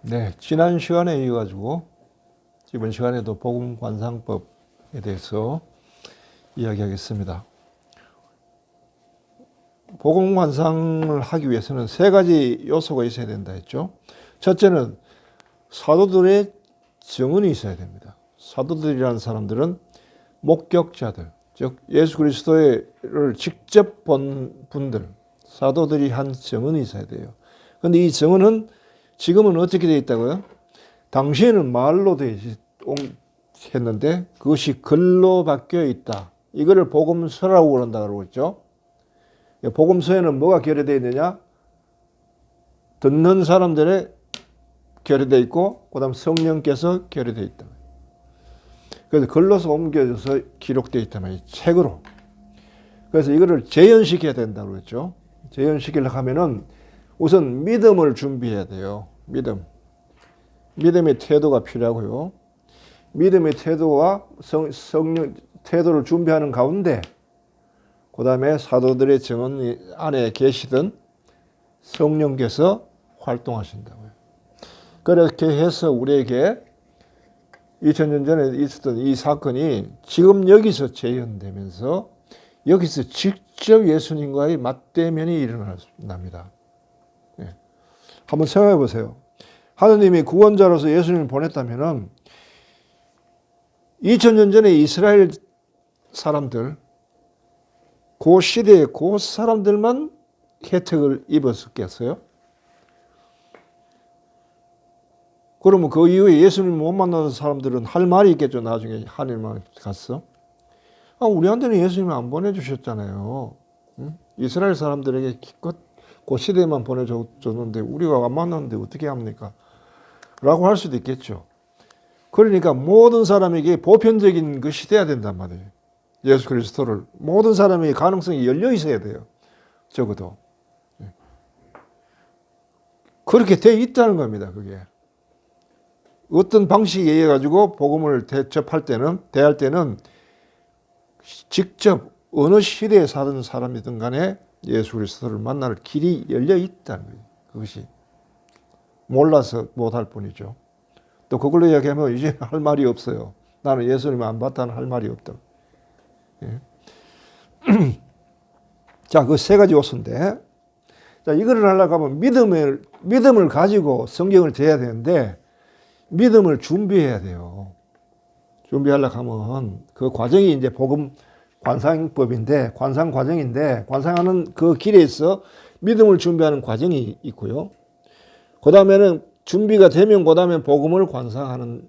네, 지난 시간에 이어가지고 이번 시간에도 복음 관상법에 대해서 이야기하겠습니다. 복음 관상을 하기 위해서는 세 가지 요소가 있어야 된다 했죠. 첫째는 사도들의 증언이 있어야 됩니다. 사도들이라는 사람들은 목격자들, 즉 예수 그리스도를 직접 본 분들, 사도들이 한 증언이 있어야 돼요. 그런데 이 증언은 지금은 어떻게 되어 있다고요? 당시에는 말로 했는데 그것이 글로 바뀌어 있다. 이거를 복음서라고 그런다고 했죠. 복음서에는 뭐가 결여되어 있느냐? 듣는 사람들의 결여되어 있고 그다음 성령께서 결여되어 있다. 그래서 글로서 옮겨져서 기록되어 있단 말이에요. 책으로. 그래서 이거를 재현시켜야 된다고 했죠. 재현시키려고 하면은 우선 믿음을 준비해야 돼요. 믿음의 태도가 필요하고요. 믿음의 태도와 성령 태도를 준비하는 가운데 그 다음에 사도들의 증언 안에 계시던 성령께서 활동하신다고요. 그렇게 해서 우리에게 2000년 전에 있었던 이 사건이 지금 여기서 재현되면서 여기서 직접 예수님과의 맞대면이 일어납니다. 네. 한번 생각해 보세요. 하느님이 구원자로서 예수님을 보냈다면 2000년 전에 이스라엘 사람들, 그 시대에 그 사람들만 혜택을 입었겠어요? 그러면 그 이후에 예수님을 못 만나는 사람들은 할 말이 있겠죠. 나중에 하늘만 갔어. 우리한테는 예수님을 안 보내주셨잖아요. 응? 이스라엘 사람들에게 기껏 그 시대에만 보내줬는데 우리가 안 만났는데 어떻게 합니까? 라고 할 수도 있겠죠. 그러니까 모든 사람에게 보편적인 것이 돼야 된단 말이에요. 예수 그리스도를 모든 사람에게 가능성이 열려 있어야 돼요. 적어도. 그렇게 돼 있다는 겁니다. 그게. 어떤 방식에 의해 가지고 복음을 대할 때는 직접 어느 시대에 사는 사람이든 간에 예수 그리스도를 만날 길이 열려 있다는 거예요. 그것이. 몰라서 못할 뿐이죠. 또 그걸로 이야기하면 이제 할 말이 없어요. 나는 예수님을 안 봤다는 할 말이 없다. 예. 자, 그 세 가지 요소인데, 자, 이거를 하려고 하면 믿음을 가지고 성경을 대해야 되는데, 믿음을 준비해야 돼요. 준비하려고 하면 그 과정이 이제 복음 관상법인데, 관상 과정인데, 관상하는 그 길에 있어 믿음을 준비하는 과정이 있고요. 그 다음에는 준비가 되면 그 다음에 복음을 관상하는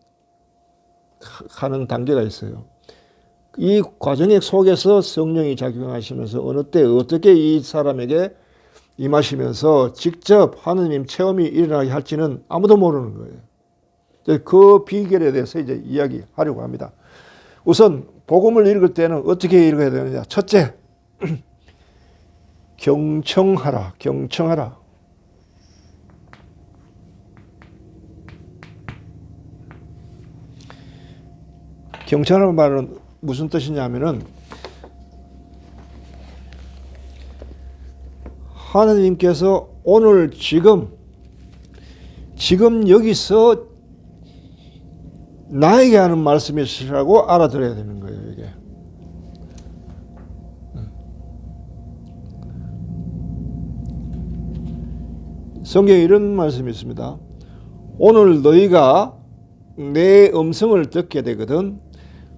단계가 있어요. 이 과정 속에서 성령이 작용하시면서 어느 때 어떻게 이 사람에게 임하시면서 직접 하느님 체험이 일어나게 할지는 아무도 모르는 거예요. 그 비결에 대해서 이제 이야기하려고 합니다. 우선 복음을 읽을 때는 어떻게 읽어야 되느냐. 첫째, 경청하라. 경청하라는 말은 무슨 뜻이냐면은 하나님께서 오늘 지금 여기서 나에게 하는 말씀이시라고 알아들어야 되는 거예요, 이게. 성경에 이런 말씀이 있습니다. 오늘 너희가 내 음성을 듣게 되거든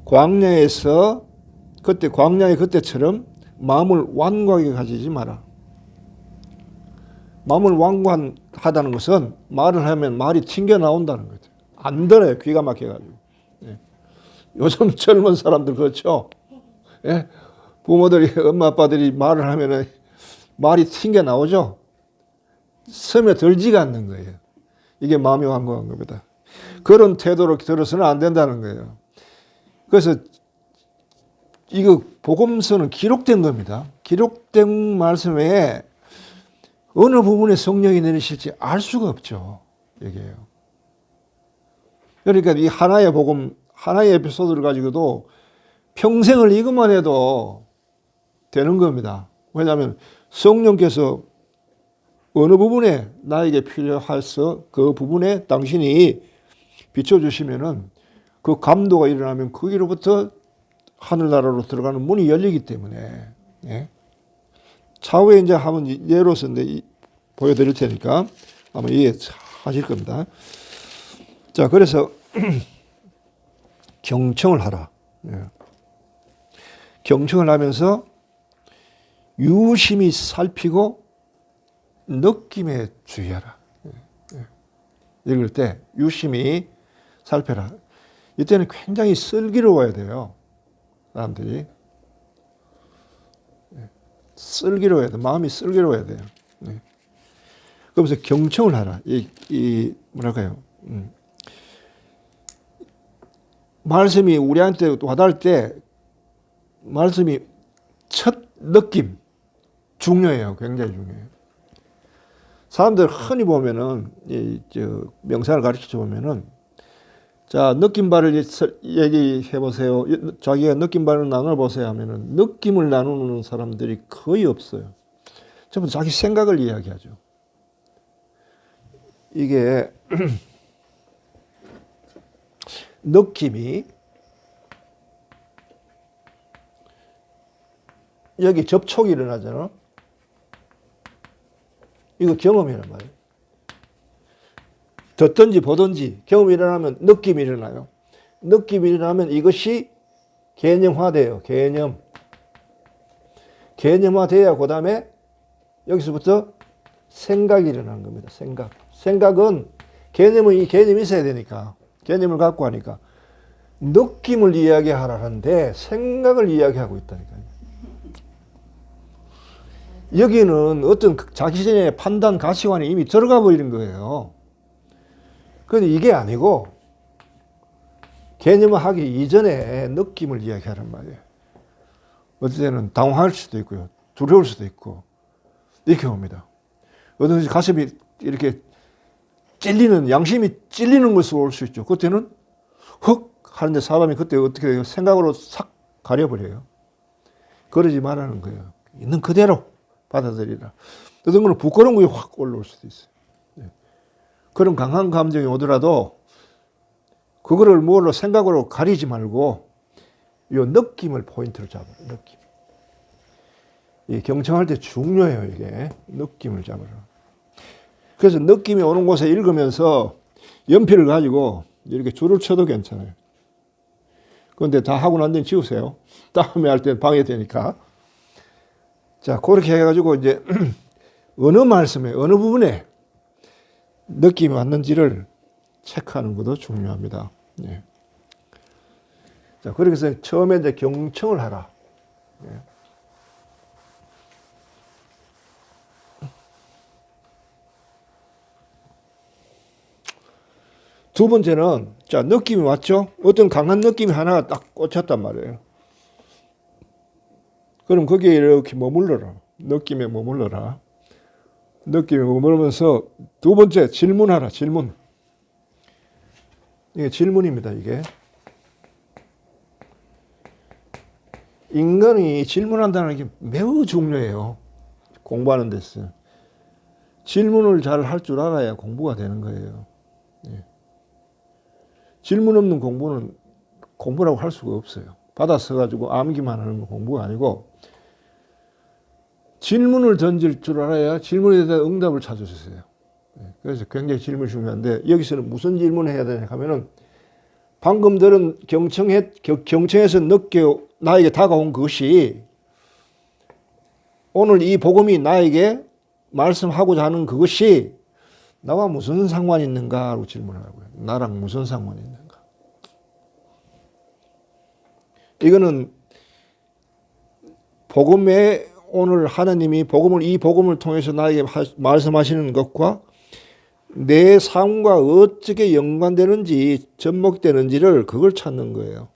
광야에서 광야의 그때처럼 마음을 완고하게 가지지 마라. 마음을 완고하다는 것은 말을 하면 말이 튕겨 나온다는 거죠. 안 들어요. 귀가 막혀가지고. 예. 요즘 젊은 사람들 그렇죠. 예. 부모들이 엄마 아빠들이 말을 하면 말이 튕겨 나오죠. 스며들지가 않는 거예요. 이게 마음이 완고한 겁니다. 그런 태도로 들어서는 안 된다는 거예요. 그래서 이거 복음서는 기록된 겁니다. 기록된 말씀에 어느 부분에 성령이 내리실지 알 수가 없죠. 얘기해요. 그러니까 이 하나의 복음, 하나의 에피소드를 가지고도 평생을 이것만 해도 되는 겁니다. 왜냐하면 성령께서 어느 부분에 나에게 필요해서 그 부분에 당신이 비춰주시면은 그 감도가 일어나면 거기로부터 하늘나라로 들어가는 문이 열리기 때문에, 예. 차후에 이제 한번 예로서 이제 보여드릴 테니까 아마 이해하실 겁니다. 자, 그래서 경청을 하라. 예. 경청을 하면서 유심히 살피고 느낌에 주의하라. 읽을 때 유심히 살펴라. 이때는 굉장히 슬기로워야 돼요. 사람들이. 슬기로워야 돼. 마음이 슬기로워야 돼요. 그러면서 경청을 하라. 뭐랄까요. 말씀이 우리한테 와닿을 때 말씀이 첫 느낌 중요해요. 굉장히 중요해요. 사람들 흔히 보면은 명상을 가르쳐 보면은 자, 느낌발을 얘기해 보세요. 자기가 느낌발을 나눠 보세요 하면은 느낌을 나누는 사람들이 거의 없어요. 전부 자기 생각을 이야기하죠. 이게 느낌이 여기 접촉이 일어나잖아. 이거 경험이란 말이에요. 듣든지 보든지 경험이 일어나면 느낌이 일어나요. 느낌이 일어나면 이것이 개념화돼요. 개념화돼야 그 다음에 여기서부터 생각이 일어나는 겁니다. 생각은 개념은 이 개념이 있어야 되니까 개념을 갖고 하니까 느낌을 이야기하라는데 생각을 이야기하고 있다니까요. 여기는 어떤 자기전의 판단 가치관이 이미 들어가 버리는 거예요. 그런데 이게 아니고 개념화하기 이전에 느낌을 이야기하란 말이에요. 어떨 때는 당황할 수도 있고요. 두려울 수도 있고 이렇게 옵니다. 어떤 때 가슴이 이렇게 찔리는 양심이 찔리는 것으로 올 수 있죠. 그때는 헉 하는데 사람이 그때 어떻게 돼요? 생각으로 싹 가려버려요. 그러지 말라는 거예요. 있는 그대로 받아들이라. 어떤 거는 부끄러운 것이 확 올라올 수도 있어요. 그런 강한 감정이 오더라도 그거를 뭘로 생각으로 가리지 말고 이 느낌을 포인트로 잡아라. 느낌. 이 경청할 때 중요해요. 이게 느낌을 잡아라. 그래서 느낌이 오는 곳에 읽으면서 연필을 가지고 이렇게 줄을 쳐도 괜찮아요. 그런데 다 하고 난 뒤에 지우세요. 다음에 할 때는 방해되니까. 자, 그렇게 해가지고 이제 어느 말씀에 어느 부분에 느낌이 왔는지를 체크하는 것도 중요합니다. 예. 자, 그렇게 해서 처음에 이제 경청을 하라. 예. 두 번째는, 자, 느낌이 왔죠? 어떤 강한 느낌이 하나가 딱 꽂혔단 말이에요. 그럼 거기에 이렇게 머물러라. 느낌에 머물러라. 느낌에 머무르면서 두 번째, 질문하라. 질문. 이게 질문입니다, 이게. 인간이 질문한다는 게 매우 중요해요. 공부하는 데서. 질문을 잘 할 줄 알아야 공부가 되는 거예요. 예. 질문 없는 공부는 공부라고 할 수가 없어요. 받아 써가지고 암기만 하는 건 공부가 아니고 질문을 던질 줄 알아야 질문에 대한 응답을 찾아주세요. 그래서 굉장히 질문이 중요한데 여기서는 무슨 질문을 해야 되냐 하면은 방금 들은 경청에서 나에게 다가온 것이 오늘 이 복음이 나에게 말씀하고자 하는 그것이 나와 무슨 상관이 있는가로 질문하라고요. 나랑 무슨 상관이 있는가. 이거는 복음에 오늘 하나님이 이 복음을 통해서 나에게 말씀하시는 것과 내 삶과 어떻게 연관되는지 접목되는지를 그걸 찾는 거예요.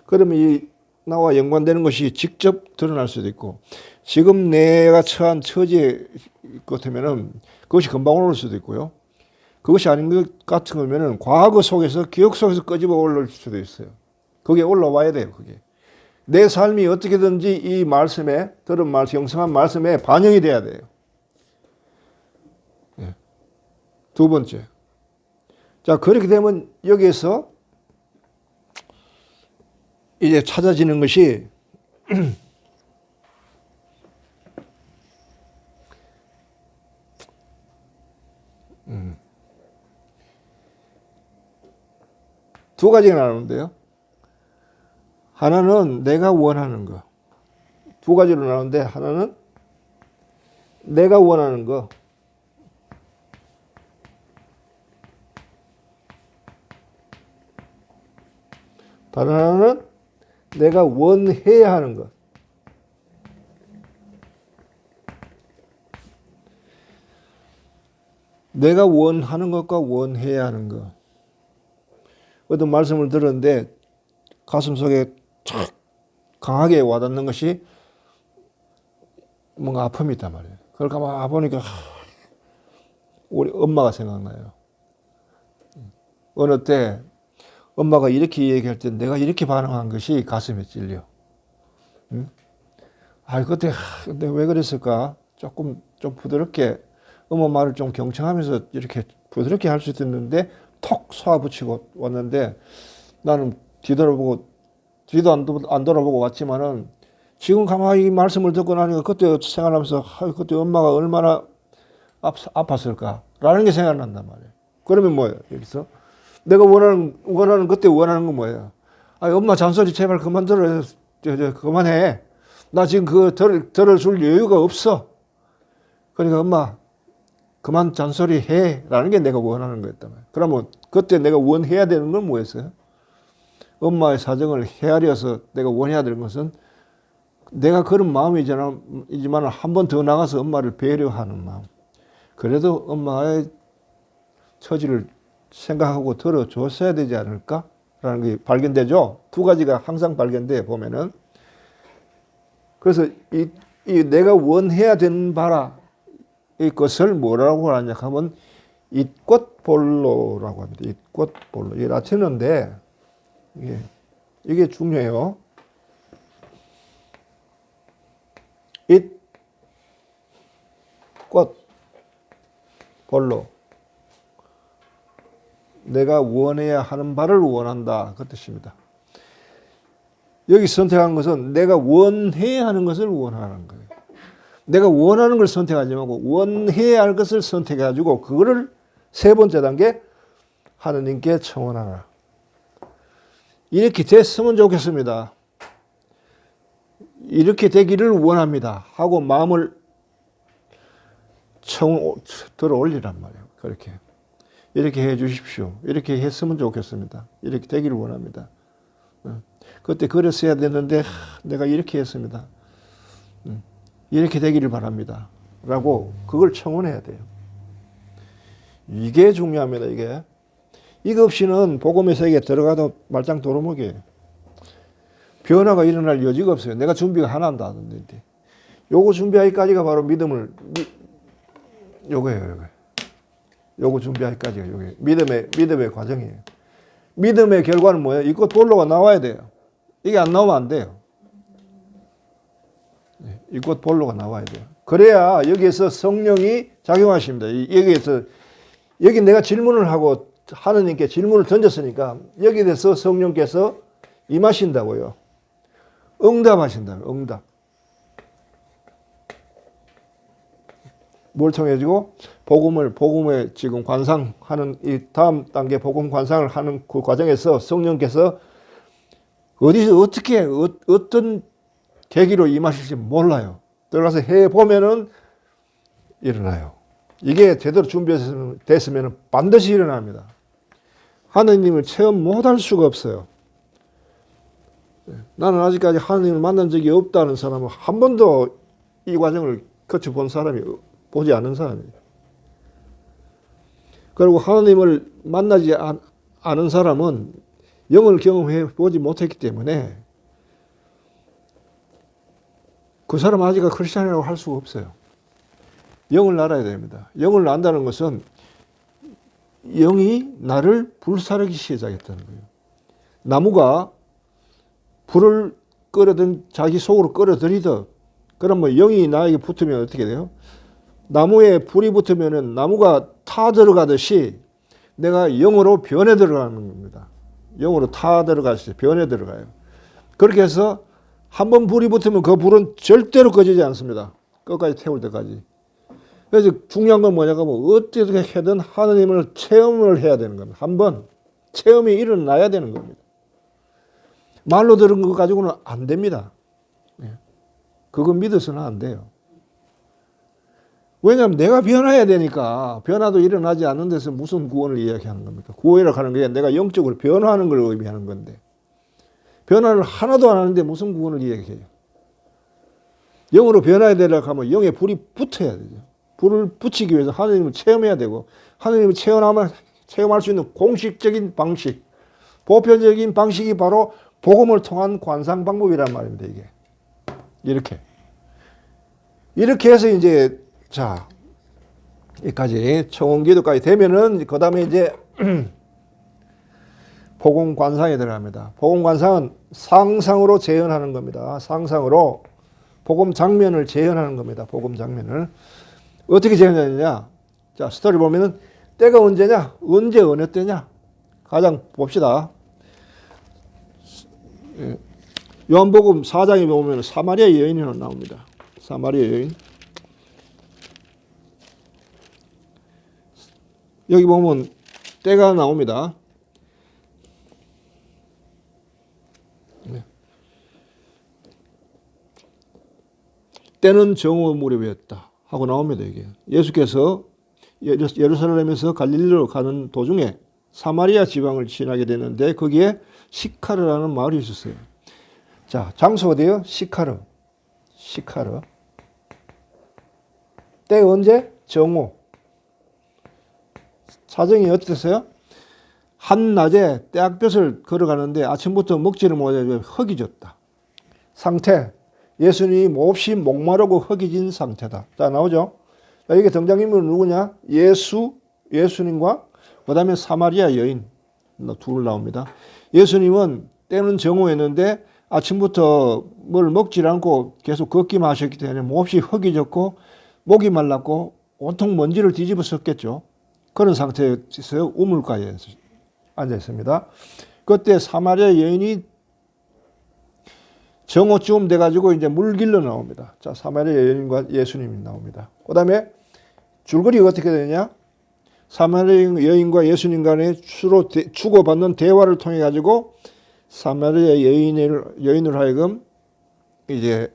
그러면 나와 연관되는 것이 직접 드러날 수도 있고 지금 내가 처한 처지 같으면은 그것이 금방 오를 수도 있고요. 그것이 아닌 것 같은 거면은 과거 속에서 기억 속에서 끄집어 올릴 수도 있어요. 그게 올라와야 돼요. 그게 내 삶이 어떻게든지 이 말씀에 들은 말씀, 영성한 말씀에 반영이 돼야 돼요. 두 번째. 자, 그렇게 되면 여기에서 이제 찾아지는 것이 두 가지가 나오는데요. 하나는 내가 원하는 거. 두 가지로 나오는데 하나는 내가 원하는 거. 다른 하나는 내가 원해야 하는 것. 내가 원하는 것과 원해야 하는 것. 어떤 말씀을 들었는데 가슴속에 촥 강하게 와닿는 것이 뭔가 아픔이 있단 말이에요. 그걸 가만 보니까 우리 엄마가 생각나요. 어느 때 엄마가 이렇게 얘기할 때 내가 이렇게 반응한 것이 가슴에 찔려. 응? 아, 그때 내가 왜 그랬을까? 좀 부드럽게 엄마 말을 좀 경청하면서 이렇게 부드럽게 할 수 있었는데 톡 쏘아붙이고 왔는데 나는 뒤도 안 돌아보고 왔지만은 지금 가만히 이 말씀을 듣고 나니까 그때 생각하면서 그때 엄마가 얼마나 아팠을까라는 게 생각난단 말이에요. 그러면 뭐예요? 여기서 내가 원하는 그때 원하는 건 뭐예요? 아, 엄마 잔소리 제발 그만 들어. 그만해. 나 지금 그거 들어줄 여유가 없어. 그러니까 엄마 그만 잔소리 해. 라는 게 내가 원하는 거였단 말이에요. 그러면 그때 내가 원해야 되는 건 뭐였어요? 엄마의 사정을 헤아려서 내가 원해야 되는 것은 내가 그런 마음이지만 한 번 더 나가서 엄마를 배려하는 마음. 그래도 엄마의 처지를 생각하고 들어줬어야 되지 않을까라는 게 발견되죠. 두 가지가 항상 발견돼 보면은. 그래서 이 내가 원해야 되는 바라 이 것을 뭐라고 하냐 하면 잇꽃볼로라고 합니다. 잇꽃볼로. 이게 라틴어인데 이게 중요해요. 잇꽃볼로. 내가 원해야 하는 바를 원한다. 그 뜻입니다. 여기 선택한 것은 내가 원해야 하는 것을 원하는 거예요. 내가 원하는 걸 선택하지 말고 원해야 할 것을 선택해가지고 그거를 세 번째 단계 하느님께 청원하라. 이렇게 됐으면 좋겠습니다. 이렇게 되기를 원합니다. 하고 마음을 들어 올리란 말이에요. 그렇게. 이렇게 해 주십시오. 이렇게 했으면 좋겠습니다. 이렇게 되기를 원합니다. 그때 그랬어야 됐는데 내가 이렇게 했습니다. 이렇게 되기를 바랍니다. 라고 그걸 청원해야 돼요. 이게 중요합니다. 이거 없이는 복음의 세계에 들어가도 말짱 도루묵이에요. 변화가 일어날 여지가 없어요. 내가 준비가 하나도 안 됐는데. 요거 준비하기까지가 바로 요거예요. 요거 준비하기까지가 요게 믿음의 과정이에요. 믿음의 결과는 뭐예요? 이것 볼로가 나와야 돼요. 이게 안 나오면 안 돼요. 이것 볼로가 나와야 돼요. 그래야 여기에서 성령이 작용하십니다. 여기 내가 질문을 하고 하느님께 질문을 던졌으니까 여기에 대해서 성령께서 임하신다고요. 응답하신다고요. 응답. 뭘 통해 가지고 복음을 지금 관상하는 이 다음 단계 복음 관상을 하는 그 과정에서 성령께서 어디서 어떤 계기로 임하실지 몰라요. 들어가서 해 보면은 일어나요. 이게 제대로 준비됐으면 반드시 일어납니다. 하느님을 체험 못할 수가 없어요. 나는 아직까지 하느님을 만난 적이 없다는 사람은 한 번도 이 과정을 거쳐본 사람이 보지 않은 사람이에요. 그리고 하느님을 만나지 않은 사람은 영을 경험해 보지 못했기 때문에 그 사람 아직 크리스찬이라고 할 수가 없어요. 영을 알아야 됩니다. 영을 안다는 것은 영이 나를 불사르기 시작했다는 거예요. 나무가 불을 자기 속으로 끌어들이듯 그럼 뭐 영이 나에게 붙으면 어떻게 돼요? 나무에 불이 붙으면은 나무가 타 들어가듯이 내가 영으로 변해 들어가는 겁니다. 영으로 타 들어가듯이 변해 들어가요. 그렇게 해서 한번 불이 붙으면 그 불은 절대로 꺼지지 않습니다. 끝까지 태울 때까지. 그래서 중요한 건 뭐냐면 어떻게 해든 하느님을 체험을 해야 되는 겁니다. 한번 체험이 일어나야 되는 겁니다. 말로 들은 것 가지고는 안 됩니다. 그거 믿어서는 안 돼요. 왜냐하면 내가 변화해야 되니까. 변화도 일어나지 않는 데서 무슨 구원을 이야기하는 겁니까? 구원이라고 하는 게 내가 영적으로 변화하는 걸 의미하는 건데, 변화를 하나도 안 하는데 무슨 구원을 이야기해요? 영으로 변화해야 되려고 하면 영에 불이 붙어야 되죠. 불을 붙이기 위해서 하나님을 체험해야 되고, 하나님을 체험할 수 있는 공식적인 방식, 보편적인 방식이 바로 복음을 통한 관상 방법이란 말입니다. 이게 이렇게 해서 이제 자 여기까지 청원기도까지 되면은 그 다음에 이제 복음 관상에 들어갑니다. 복음 관상은 상상으로 재현하는 겁니다. 상상으로 복음 장면을 재현하는 겁니다. 복음 장면을 어떻게 재현하느냐? 자, 스토리 보면은 때가 언제냐? 언제 어느 때냐? 가장 봅시다. 요한복음 4장에 보면 사마리아 여인이 나옵니다. 사마리아 여인. 여기 보면 때가 나옵니다. 때는 정오 무렵이었다 하고 나옵니다. 이게 예수께서 예루살렘에서 갈릴리로 가는 도중에 사마리아 지방을 지나게 되는데 거기에 시카르라는 마을이 있었어요. 자, 장소 어디요? 시카르. 때 언제? 정오. 사정이 어땠어요? 한낮에 떼약볕을 걸어가는데 아침부터 먹지를 못해 허기졌다. 상태. 예수님이 몹시 목마르고 허기진 상태다. 자, 나오죠? 자, 이게 등장인물은 누구냐? 예수님과 그 다음에 사마리아 여인 둘 나옵니다. 예수님은 때는 정오였는데 아침부터 뭘 먹지 않고 계속 걷기만 하셨기 때문에 몹시 허기졌고 목이 말랐고 온통 먼지를 뒤집어 썼겠죠. 그런 상태에서 우물가에 앉아 있습니다. 그때 사마리아 여인이 정오쯤 돼가지고 이제 물길로 나옵니다. 자, 사마리아 여인과 예수님이 나옵니다. 그 다음에 줄거리가 어떻게 되냐? 사마리아 여인과 예수님 간에 주로 주고받는 대화를 통해 가지고 사마리아 여인을 하여금 이제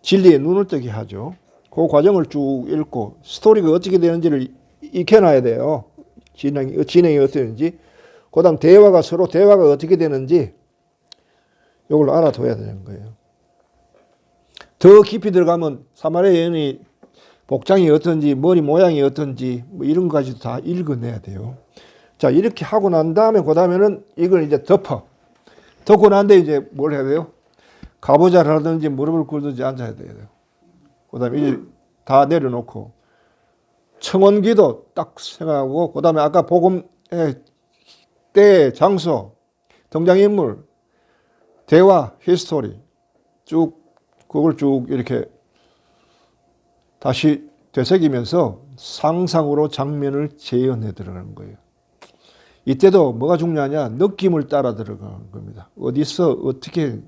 진리의 눈을 뜨게 하죠. 그 과정을 쭉 읽고 스토리가 어떻게 되는지를 익혀놔야 돼요. 진행이 어떻게 되는지. 그 다음 서로 대화가 어떻게 되는지 이걸 알아둬야 되는 거예요. 더 깊이 들어가면 사마리아 여인이 복장이 어떤지 머리 모양이 어떤지 뭐 이런 것까지도 다 읽어내야 돼요. 자, 이렇게 하고 난 다음에 그 다음에는 이걸 이제 덮고 난 다음에 이제 뭘 해야 돼요? 가보자를 하든지 무릎을 꿇든지 앉아야 돼요. 그 다음에 이제 다 내려놓고 청원기도 딱 생각하고 그 다음에 아까 복음의 때, 장소, 등장인물, 대화, 히스토리 그걸 쭉 이렇게 다시 되새기면서 상상으로 장면을 재현해 들어가는 거예요. 이때도 뭐가 중요하냐? 느낌을 따라 들어가는 겁니다. 어디서 어떻게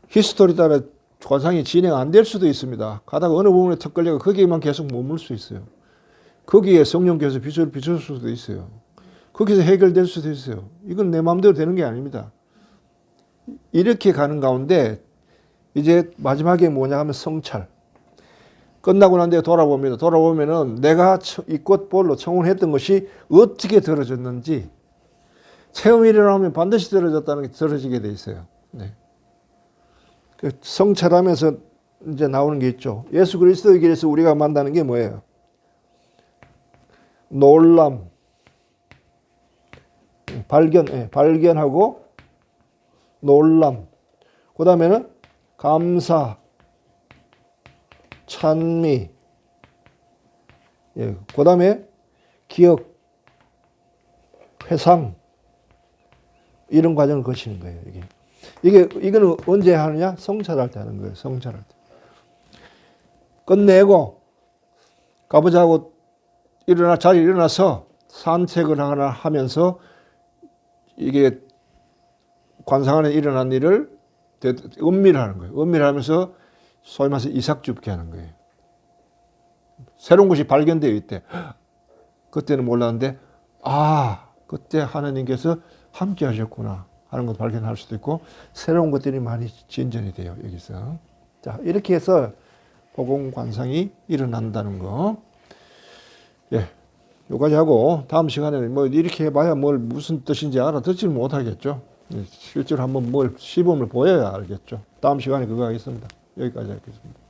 히스토리 따라 관상이 진행 안 될 수도 있습니다. 가다가 어느 부분에 턱 걸려가 거기에만 계속 머물 수 있어요. 거기에 성령께서 빛을 비출 수도 있어요. 거기서 해결될 수도 있어요. 이건 내 마음대로 되는 게 아닙니다. 이렇게 가는 가운데 이제 마지막에 뭐냐 하면 성찰. 끝나고 난 뒤에 돌아보면은 내가 이꽃 볼로 청혼했던 것이 어떻게 들어졌는지 체험이 일어나면 반드시 들어지게 돼 있어요. 네. 그 성찰하면서 이제 나오는 게 있죠. 예수 그리스도의 길에서 우리가 만나는 게 뭐예요? 놀람, 발견하고 놀람. 그 다음에는 감사, 찬미. 그 다음에 기억, 회상. 이런 과정을 거치는 거예요. 이거는 언제 하느냐? 성찰할 때 하는 거예요. 성찰할 때. 끝내고 아버지하고 자리에 일어나서 산책을 하나 하면서 이게 관상 안에 일어난 일을 은밀하는 거예요. 은밀하면서 소위 말해서 이삭줍게 하는 거예요. 새로운 것이 발견되어 있대. 그때는 몰랐는데 그때 하나님께서 함께 하셨구나 하는 걸 발견할 수도 있고 새로운 것들이 많이 진전이 돼요. 여기서. 자, 이렇게 해서 보공관상이 일어난다는 거. 예. 요까지 하고 다음 시간에는 뭐 이렇게 해봐야 무슨 뜻인지 알아듣지 못하겠죠. 실제로 한번 시범을 보여야 알겠죠. 다음 시간에 그거 하겠습니다. 여기까지 하겠습니다.